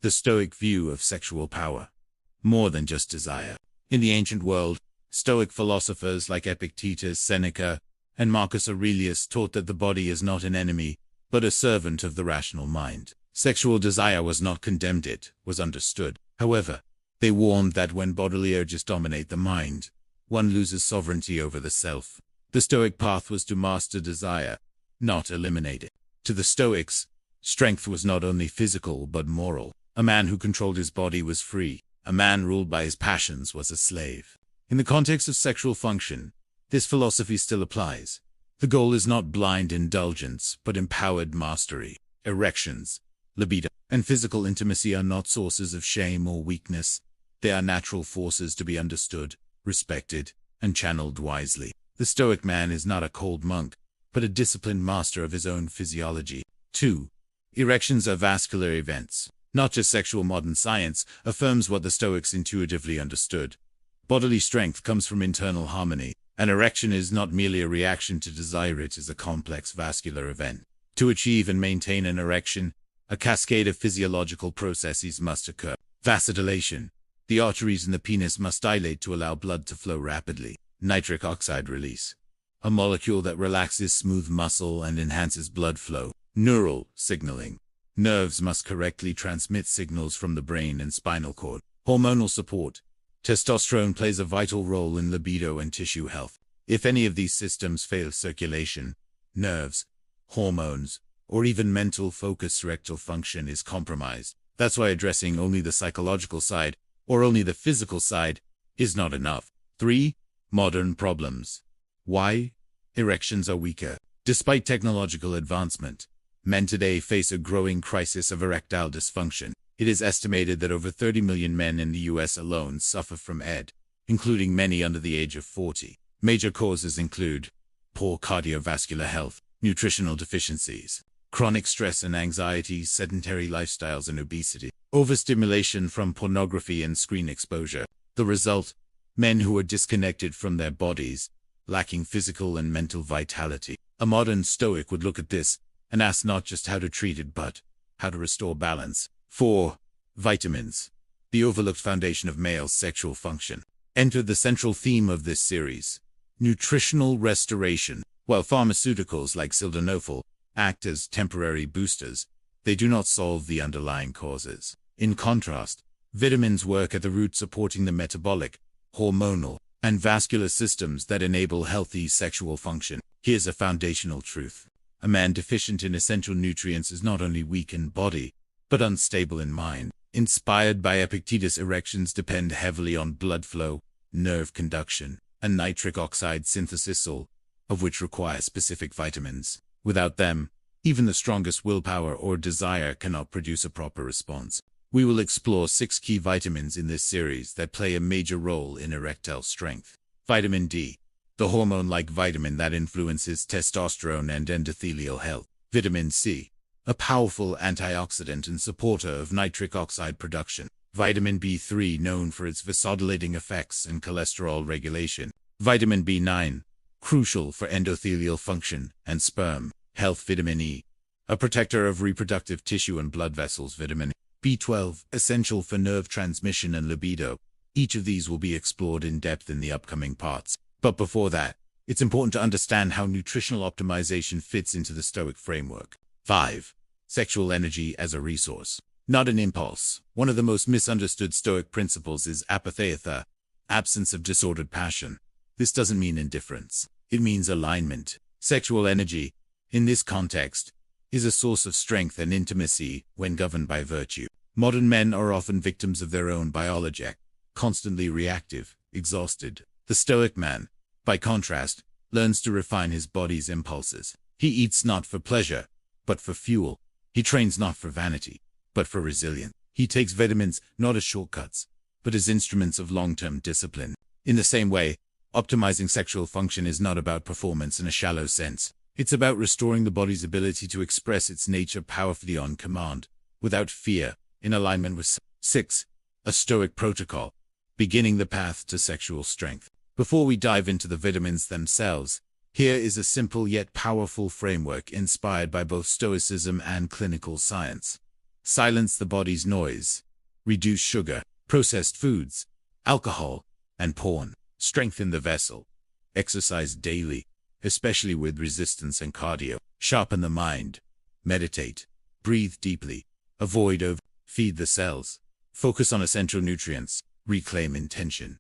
The Stoic view of sexual power. More than just desire. In the ancient world, Stoic philosophers like Epictetus, Seneca, and Marcus Aurelius taught that the body is not an enemy, but a servant of the rational mind. Sexual desire was not condemned, it was understood. However, they warned that when bodily urges dominate the mind, one loses sovereignty over the self. The Stoic path was to master desire, not eliminate it. To the Stoics, strength was not only physical but moral. A man who controlled his body was free. A man ruled by his passions was a slave. In the context of sexual function, this philosophy still applies. The goal is not blind indulgence, but empowered mastery. Erections, libido, and physical intimacy are not sources of shame or weakness. They are natural forces to be understood, respected, and channeled wisely. The Stoic man is not a cold monk, but a disciplined master of his own physiology. 2. Erections are vascular events. Not just sexual. Modern science affirms what the Stoics intuitively understood. Bodily strength comes from internal harmony. An erection is not merely a reaction to desire, it is a complex vascular event. To achieve and maintain an erection, a cascade of physiological processes must occur. Vasodilation. The arteries in the penis must dilate to allow blood to flow rapidly. Nitric oxide release. A molecule that relaxes smooth muscle and enhances blood flow. Neural signaling. Nerves must correctly transmit signals from the brain and spinal cord. Hormonal support. Testosterone plays a vital role in libido and tissue health. If any of these systems fail, circulation, nerves, hormones, or even mental focus, erectile function is compromised. That's why addressing only the psychological side, or only the physical side, is not enough. 3. Modern problems. Why? Erections are weaker. Despite technological advancement, men today face a growing crisis of erectile dysfunction. It is estimated that over 30 million men in the US alone suffer from ED, including many under the age of 40. Major causes include poor cardiovascular health, nutritional deficiencies, chronic stress and anxiety, sedentary lifestyles, and obesity. Overstimulation from pornography and screen exposure. The result? Men who are disconnected from their bodies, lacking physical and mental vitality. A modern Stoic would look at this and ask not just how to treat it, but how to restore balance. 4. Vitamins. The overlooked foundation of male sexual function. Enter the central theme of this series. Nutritional restoration. While pharmaceuticals like sildenafil act as temporary boosters, they do not solve the underlying causes. In contrast, vitamins work at the root, supporting the metabolic, hormonal, and vascular systems that enable healthy sexual function. Here's a foundational truth. A man deficient in essential nutrients is not only weak in body, but unstable in mind. Inspired by Epictetus, erections depend heavily on blood flow, nerve conduction, and nitric oxide synthesis, all of which require specific vitamins. Without them, even the strongest willpower or desire cannot produce a proper response. We will explore 6 key vitamins in this series that play a major role in erectile strength. Vitamin D, the hormone-like vitamin that influences testosterone and endothelial health. Vitamin C, a powerful antioxidant and supporter of nitric oxide production. Vitamin B3, known for its vasodilating effects and cholesterol regulation. Vitamin B9, crucial for endothelial function and sperm health. Vitamin E, a protector of reproductive tissue and blood vessels. Vitamin B12, essential for nerve transmission and libido. Each of these will be explored in depth in the upcoming parts. But before that, it's important to understand how nutritional optimization fits into the Stoic framework. 5. Sexual energy as a resource, not an impulse. One of the most misunderstood Stoic principles is apatheia, absence of disordered passion. This doesn't mean indifference. It means alignment. Sexual energy, in this context, is a source of strength and intimacy when governed by virtue. Modern men are often victims of their own biology, constantly reactive, exhausted. The Stoic man, by contrast, learns to refine his body's impulses. He eats not for pleasure, but for fuel. He trains not for vanity, but for resilience. He takes vitamins not as shortcuts, but as instruments of long-term discipline. In the same way, optimizing sexual function is not about performance in a shallow sense. It's about restoring the body's ability to express its nature powerfully on command, without fear, in alignment with 6. A Stoic protocol, beginning the path to sexual strength. Before we dive into the vitamins themselves, here is a simple yet powerful framework inspired by both Stoicism and clinical science. silence the body's noise, reduce sugar, processed foods, alcohol, and porn, strengthen the vessel, exercise daily, especially with resistance and cardio, sharpen the mind, meditate, breathe deeply, avoid feed the cells, focus on essential nutrients, reclaim intention.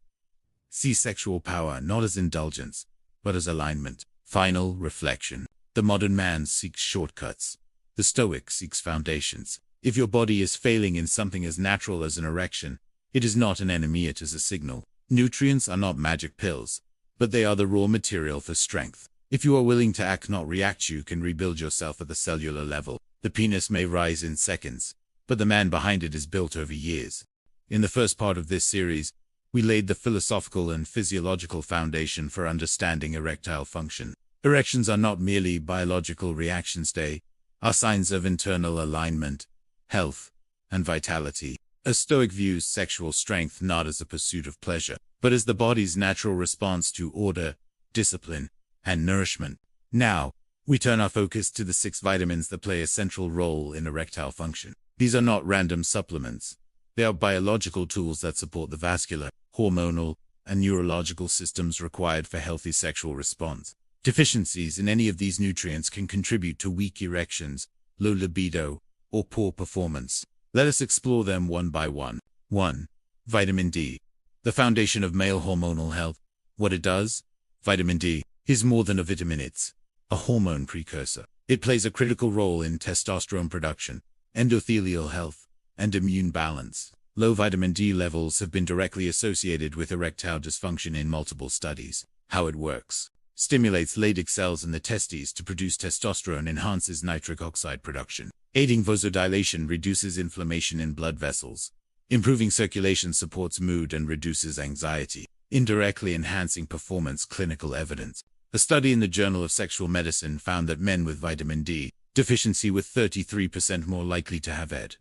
See sexual power not as indulgence, but as alignment. Final reflection. The modern man seeks shortcuts. The Stoic seeks foundations. If your body is failing in something as natural as an erection, it is not an enemy, it is a signal. Nutrients are not magic pills, but they are the raw material for strength. If you are willing to act, not react, you can rebuild yourself at the cellular level. The penis may rise in seconds, but the man behind it is built over years. In the first part of this series, we laid the philosophical and physiological foundation for understanding erectile function. Erections are not merely biological reactions, they are signs of internal alignment, health, and vitality. A Stoic views sexual strength not as a pursuit of pleasure, but as the body's natural response to order, discipline, and nourishment. Now, we turn our focus to the 6 vitamins that play a central role in erectile function. These are not random supplements. They are biological tools that support the vascular, hormonal, and neurological systems required for healthy sexual response. Deficiencies in any of these nutrients can contribute to weak erections, low libido, or poor performance. Let us explore them one by one. 1. Vitamin D. The foundation of male hormonal health. What it does? Vitamin D is more than a vitamin, it's a hormone precursor. It plays a critical role in testosterone production, endothelial health, and immune balance. Low vitamin D levels have been directly associated with erectile dysfunction in multiple studies. How it works. Stimulates Leydig cells in the testes to produce testosterone, enhances nitric oxide production. Aiding vasodilation reduces inflammation in blood vessels. Improving circulation supports mood and reduces anxiety. Indirectly enhancing performance. Clinical evidence. A study in the Journal of Sexual Medicine found that men with vitamin D deficiency were 33% more likely to have ED.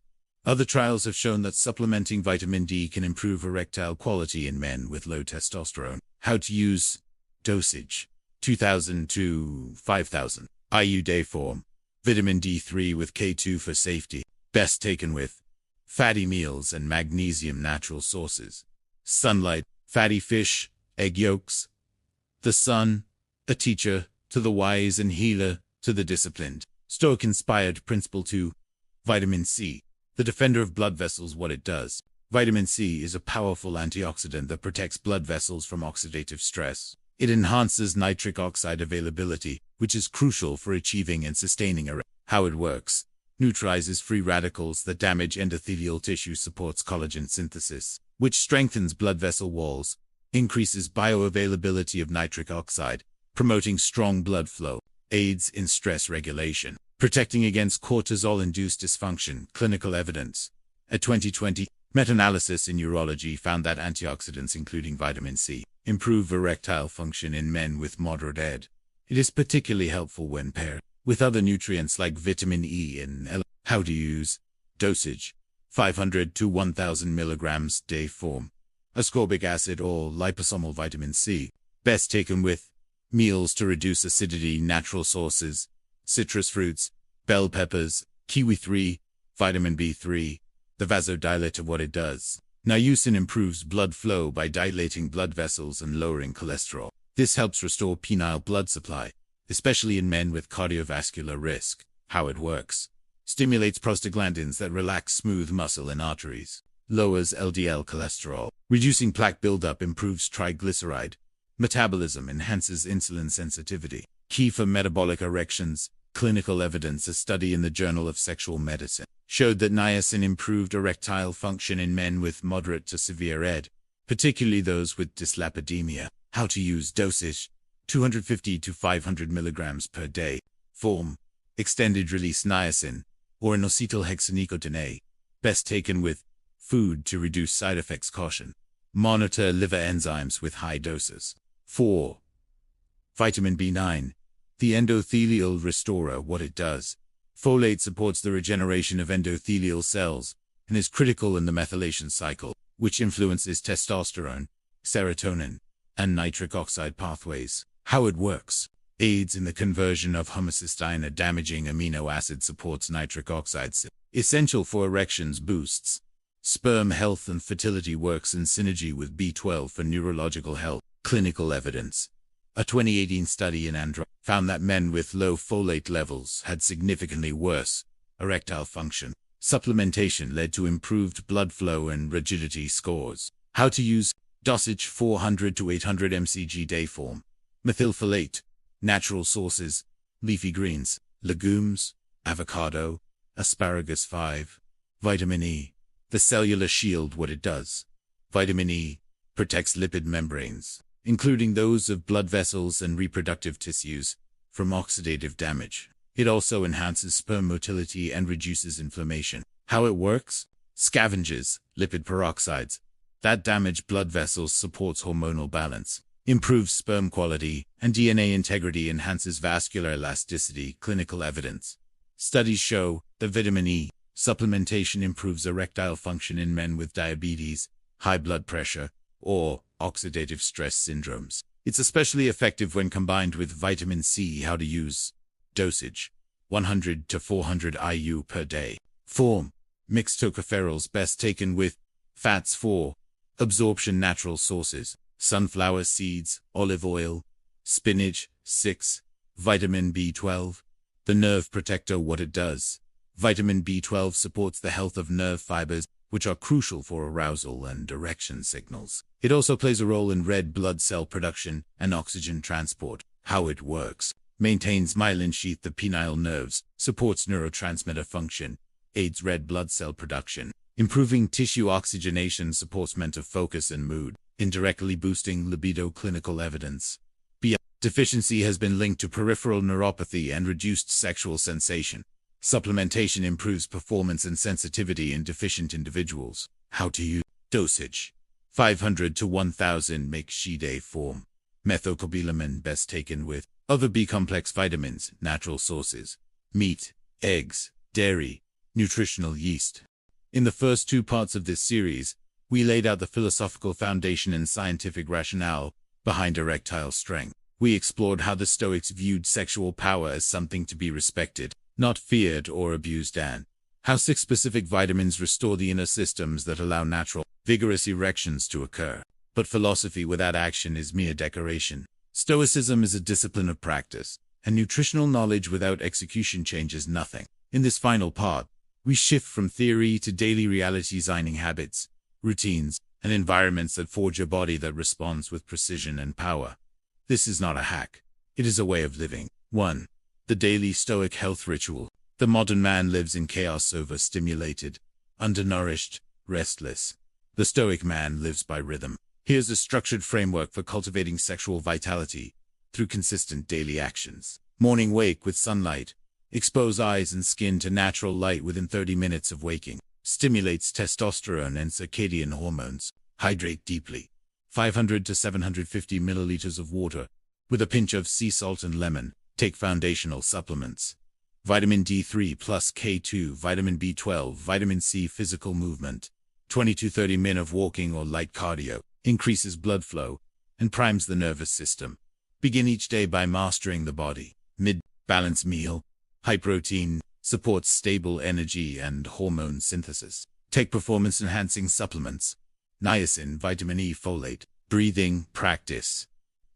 Other trials have shown that supplementing vitamin D can improve erectile quality in men with low testosterone. How to use. Dosage. 2,000 to 5,000 IU day form. Vitamin D3 with K2 for safety. Best taken with fatty meals and magnesium natural sources. Sunlight, fatty fish, egg yolks. The sun, a teacher to the wise and healer to the disciplined. Stoic-inspired principle 2. Vitamin C. The defender of blood vessels. What it does. Vitamin C is a powerful antioxidant that protects blood vessels from oxidative stress. It enhances nitric oxide availability, which is crucial for achieving and sustaining erection. How it works. Neutralizes free radicals that damage endothelial tissue, supports collagen synthesis, which strengthens blood vessel walls, increases bioavailability of nitric oxide, promoting strong blood flow, aids in stress regulation, protecting against cortisol-induced dysfunction. Clinical evidence. A 2020 meta-analysis in urology found that antioxidants, including vitamin C, improve erectile function in men with moderate ED. It is particularly helpful when paired with other nutrients like vitamin E and L. How to use. Dosage. 500 to 1,000 milligrams day form. Ascorbic acid or liposomal vitamin C. Best taken with meals to reduce acidity. Natural sources. Citrus fruits, bell peppers, kiwi 3, vitamin B3. The vasodilator. What it does. Niacin improves blood flow by dilating blood vessels and lowering cholesterol. This helps restore penile blood supply, especially in men with cardiovascular risk. How it works. Stimulates prostaglandins that relax smooth muscle and arteries. Lowers LDL cholesterol. Reducing plaque buildup. Improves triglyceride metabolism. Enhances insulin sensitivity. Key for metabolic erections. Clinical evidence. A study in the Journal of Sexual Medicine showed that niacin improved erectile function in men with moderate to severe ED, particularly those with dyslipidemia. How to use. Dosage. 250 to 500 milligrams per day. Form. Extended release niacin, or inositylhexanicotin. Best taken with food to reduce side effects. Caution. Monitor liver enzymes with high doses. 4. Vitamin B9. The endothelial restorer. What it does. Folate supports the regeneration of endothelial cells and is critical in the methylation cycle, which influences testosterone, serotonin, and nitric oxide pathways. How it works. Aids in the conversion of homocysteine, a damaging amino acid, supports nitric oxide. Essential for erections boosts. Sperm health and fertility works in synergy with B12 for neurological health. Clinical evidence. A 2018 study in Andhra found that men with low folate levels had significantly worse erectile function. Supplementation led to improved blood flow and rigidity scores. How to use. Dosage 400 to 800 mcg day form. Methylfolate. Natural sources. Leafy greens, legumes, avocado, asparagus 5. Vitamin E. The cellular shield. What it does. Vitamin E protects lipid membranes, including those of blood vessels and reproductive tissues, from oxidative damage. It also enhances sperm motility and reduces inflammation. How it works? Scavenges lipid peroxides that damage blood vessels, supports hormonal balance, improves sperm quality, and DNA integrity, enhances vascular elasticity. Clinical evidence. Studies show that vitamin E supplementation improves erectile function in men with diabetes, high blood pressure, or oxidative stress syndromes. It's especially effective when combined with vitamin C. How to use. Dosage 100 to 400 IU per day. Form. Mixed tocopherols, best taken with fats 4. Absorption. Natural sources. Sunflower seeds, olive oil, spinach 6. Vitamin B12. The nerve protector. What it does. Vitamin B12 supports the health of nerve fibers, which are crucial for arousal and erection signals. It also plays a role in red blood cell production and oxygen transport. How it works. Maintains myelin sheath. The penile nerves, supports neurotransmitter function, aids red blood cell production, improving tissue oxygenation, supports mental focus and mood, indirectly boosting libido. Clinical evidence. B. Deficiency has been linked to peripheral neuropathy and reduced sexual sensation. Supplementation improves performance and sensitivity in deficient individuals. How to use. Dosage 500 to 1000 mcg day form. Methylcobalamin, best taken with other B-complex vitamins. Natural sources. Meat, eggs, dairy, nutritional yeast. In the first 2 parts of this series, we laid out the philosophical foundation and scientific rationale behind erectile strength. We explored how the Stoics viewed sexual power as something to be respected, not feared or abused, and how 6 specific vitamins restore the inner systems that allow natural, vigorous erections to occur. But philosophy without action is mere decoration. Stoicism is a discipline of practice, and nutritional knowledge without execution changes nothing. In this final part, we shift from theory to daily reality, designing habits, routines, and environments that forge a body that responds with precision and power. This is not a hack. It is a way of living. 1. The daily Stoic health ritual. The modern man lives in chaos, overstimulated, undernourished, restless. The Stoic man lives by rhythm. Here's a structured framework for cultivating sexual vitality through consistent daily actions. Morning wake with sunlight. Expose eyes and skin to natural light within 30 minutes of waking. Stimulates testosterone and circadian hormones. Hydrate deeply. 500 to 750 milliliters of water, with a pinch of sea salt and lemon. Take foundational supplements. Vitamin D3 plus K2, vitamin B12, vitamin C. Physical movement. 20 to 30 minutes of walking or light cardio. Increases blood flow and primes the nervous system. Begin each day by mastering the body. Mid-balance meal. High protein, supports stable energy and hormone synthesis. Take performance-enhancing supplements. Niacin, vitamin E, folate. Breathing practice.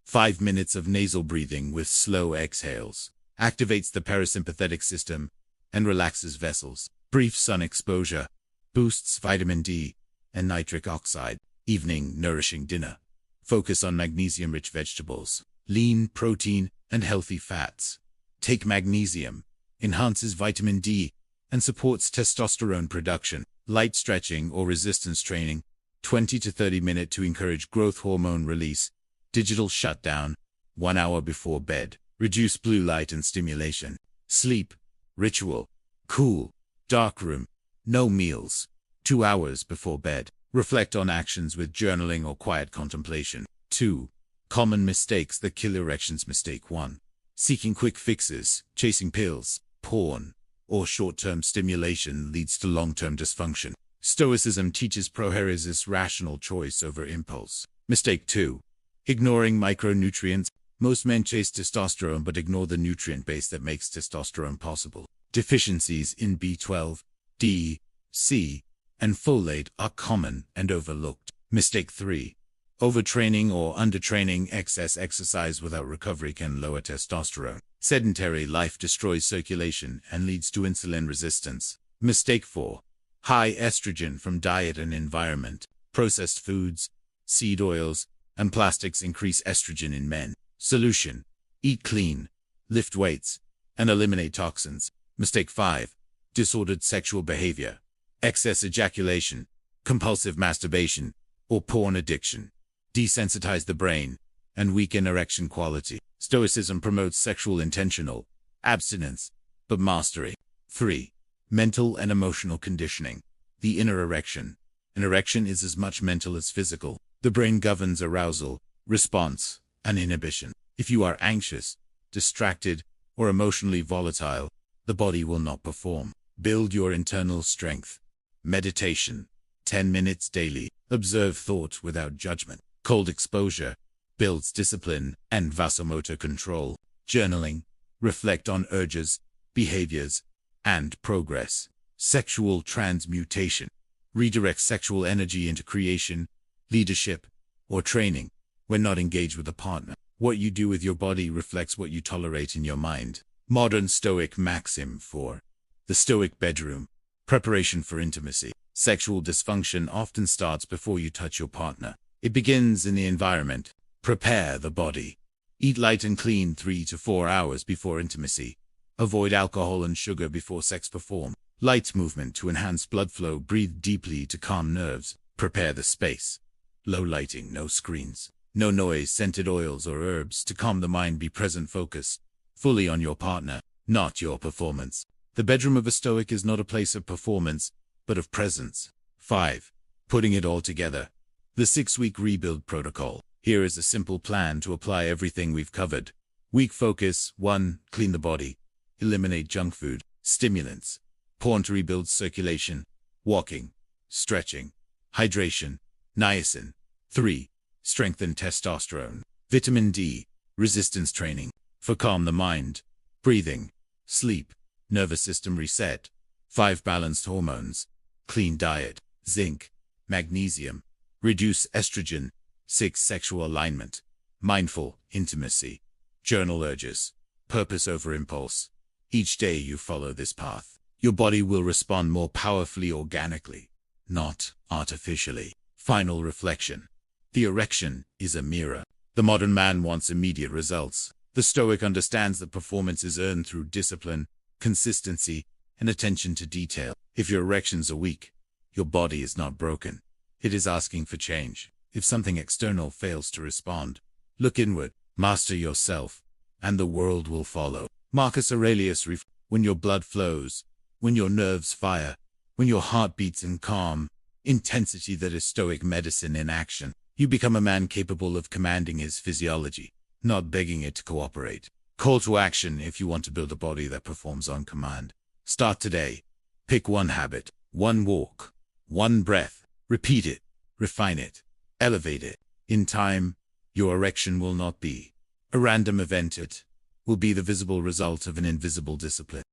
5 minutes of nasal breathing with slow exhales. Activates the parasympathetic system and relaxes vessels. Brief sun exposure. Boosts vitamin D and nitric oxide. Evening nourishing dinner. Focus on magnesium-rich vegetables, lean protein, and healthy fats. Take magnesium. Enhances vitamin D and supports testosterone production. Light stretching or resistance training. 20 to 30 minutes to encourage growth hormone release. Digital shutdown. 1 hour before bed. Reduce blue light and stimulation. Sleep. Ritual. Cool. Dark room. No meals. 2 hours before bed. Reflect on actions with journaling or quiet contemplation. 2. Common mistakes that kill erections. Mistake 1. Seeking quick fixes, chasing pills, porn, or short-term stimulation leads to long-term dysfunction. Stoicism teaches prohairesis, rational choice over impulse. Mistake 2. Ignoring micronutrients. Most men chase testosterone but ignore the nutrient base that makes testosterone possible. Deficiencies in B12, D, C, and folate are common and overlooked. Mistake 3. Overtraining or undertraining. Excess exercise without recovery can lower testosterone. Sedentary life destroys circulation and leads to insulin resistance. Mistake 4. High estrogen from diet and environment. Processed foods, seed oils, and plastics increase estrogen in men. Solution: eat clean, lift weights, and eliminate toxins. Mistake 5. Disordered sexual behavior. Excess ejaculation, compulsive masturbation, or porn addiction. Desensitize the brain and weaken erection quality. Stoicism promotes sexual intentional abstinence, but mastery. 3. Mental and emotional conditioning. The inner erection. An erection is as much mental as physical. The brain governs arousal, response, and inhibition. If you are anxious, distracted, or emotionally volatile, the body will not perform. Build your internal strength. Meditation. 10 minutes daily. Observe thought without judgment. Cold exposure builds discipline and vasomotor control. Journaling. Reflect on urges, behaviors, and progress. Sexual transmutation. Redirect sexual energy into creation, leadership, or training when not engaged with a partner. What you do with your body reflects what you tolerate in your mind. Modern Stoic maxim 4. The Stoic bedroom. Preparation for intimacy. Sexual dysfunction often starts before you touch your partner. It begins in the environment. Prepare the body. Eat light and clean 3 to 4 hours before intimacy. Avoid alcohol and sugar before sex. Perform light movement to enhance blood flow. Breathe deeply to calm nerves. Prepare the space. Low lighting, no screens, no noise, scented oils or herbs to calm the mind. Be present, focus fully on your partner, not your performance. The bedroom of a Stoic is not a place of performance, but of presence. 5. Putting it all together. The 6-week rebuild protocol. Here is a simple plan to apply everything we've covered. Week focus. 1. Clean the body. Eliminate junk food, stimulants. Porn to rebuild circulation. Walking, stretching, hydration, niacin. 3. Strengthen testosterone. Vitamin D. Resistance training. For calm the mind. Breathing, sleep, nervous system reset. 5. Balanced hormones. Clean diet. Zinc, magnesium. Reduce estrogen. 6. Sexual alignment. Mindful intimacy. Journal urges. Purpose over impulse. Each day you follow this path, your body will respond more powerfully organically, not artificially. Final reflection. The erection is a mirror. The modern man wants immediate results. The Stoic understands that performance is earned through discipline, consistency, and attention to detail. If your erections are weak, your body is not broken. It is asking for change. If something external fails to respond, look inward, master yourself, and the world will follow. Marcus Aurelius. When your blood flows, when your nerves fire, when your heart beats in calm intensity, that is Stoic medicine in action. You become a man capable of commanding his physiology, not begging it to cooperate. Call to action if you want to build a body that performs on command. Start today. Pick one habit, one walk, one breath. Repeat it, refine it, elevate it. In time, your erection will not be a random event. It will be the visible result of an invisible discipline.